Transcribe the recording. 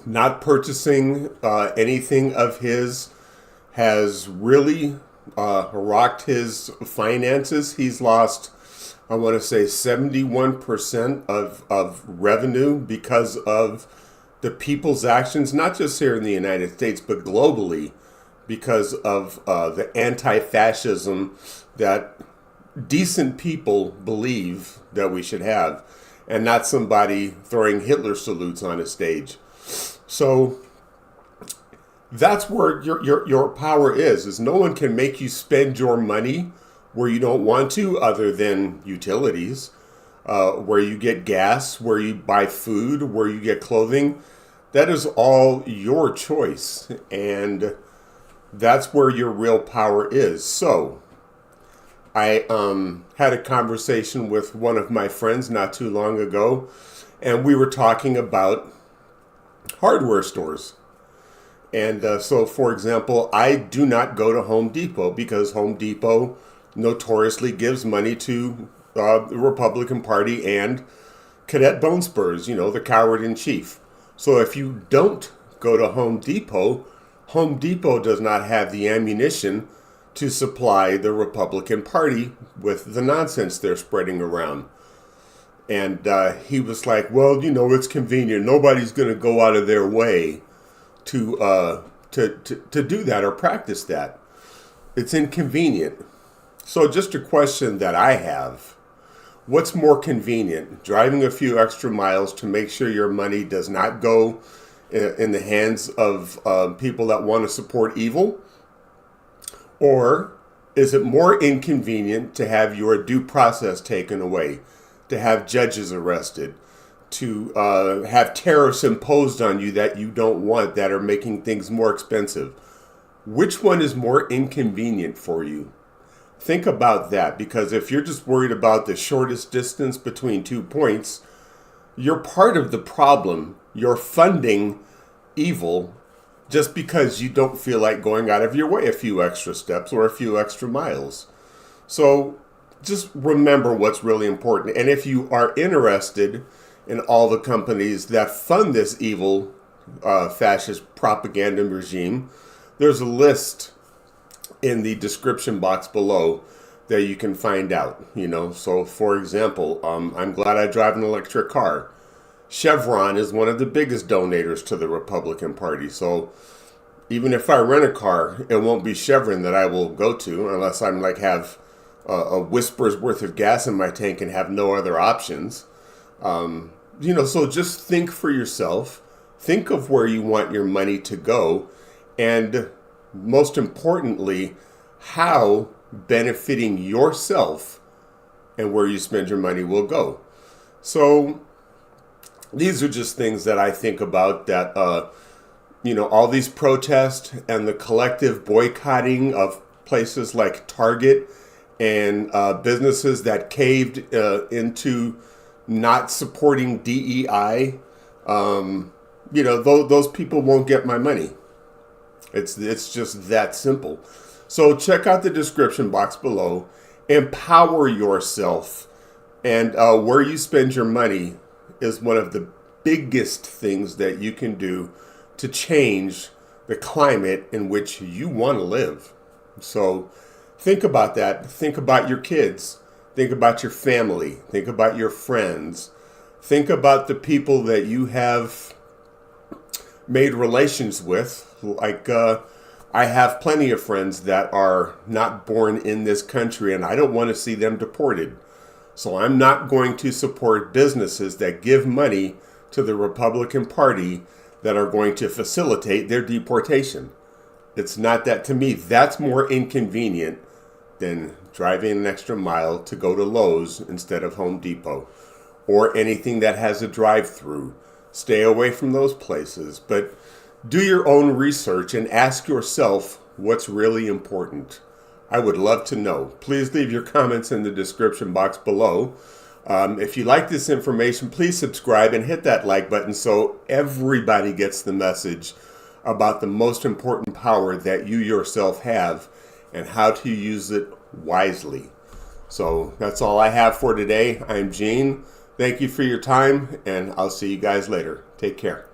Not purchasing anything of his has really rocked his finances. He's lost, I want to say, 71% of revenue because of the people's actions, not just here in the United States, but globally, because of the anti-fascism that decent people believe that we should have, and not somebody throwing Hitler salutes on a stage. So that's where your power is no one can make you spend your money where you don't want to, other than utilities, where you get gas, where you buy food, where you get clothing. That is all your choice, and that's where your real power is. So I had a conversation with one of my friends not too long ago, and we were talking about hardware stores. And so, for example, I do not go to Home Depot because Home Depot notoriously gives money to the Republican Party and Cadet Bone Spurs, the coward in chief. So if you don't go to Home Depot does not have the ammunition to supply the Republican Party with the nonsense they're spreading around. And he was like, well, it's convenient. Nobody's going to go out of their way to do that or practice that. It's inconvenient. So just a question that I have, what's more convenient? Driving a few extra miles to make sure your money does not go in the hands of people that want to support evil? Or is it more inconvenient to have your due process taken away, to have judges arrested, to have tariffs imposed on you that you don't want, that are making things more expensive? Which one is more inconvenient for you? Think about that, because if you're just worried about the shortest distance between 2 points, you're part of the problem. You're funding evil just because you don't feel like going out of your way a few extra steps or a few extra miles. So just remember what's really important. And if you are interested in all the companies that fund this evil fascist propaganda regime, there's a list in the description box below that you can find out. So for example, I'm glad I drive an electric car. Chevron is one of the biggest donators to the Republican Party. So even if I rent a car, it won't be Chevron that I will go to unless I'm have a whisper's worth of gas in my tank and have no other options. So just think for yourself. Think of where you want your money to go. And most importantly, how benefiting yourself and where you spend your money will go. So these are just things that I think about, that, all these protests and the collective boycotting of places like Target and businesses that caved into not supporting DEI, those people won't get my money. It's just that simple. So check out the description box below. Empower yourself. And where you spend your money is one of the biggest things that you can do to change the climate in which you want to live. So think about that. Think about your kids. Think about your family. Think about your friends. Think about the people that you have made relations with. I have plenty of friends that are not born in this country, and I don't want to see them deported. So I'm not going to support businesses that give money to the Republican Party that are going to facilitate their deportation. It's not that. To me, that's more inconvenient than driving an extra mile to go to Lowe's instead of Home Depot or anything that has a drive-through. Stay away from those places, but do your own research and ask yourself what's really important. I would love to know. Please leave your comments in the description box below. If you like this information, please subscribe and hit that like button so everybody gets the message about the most important power that you yourself have and how to use it wisely. So that's all I have for today. I'm Gene. Thank you for your time, and I'll see you guys later. Take care.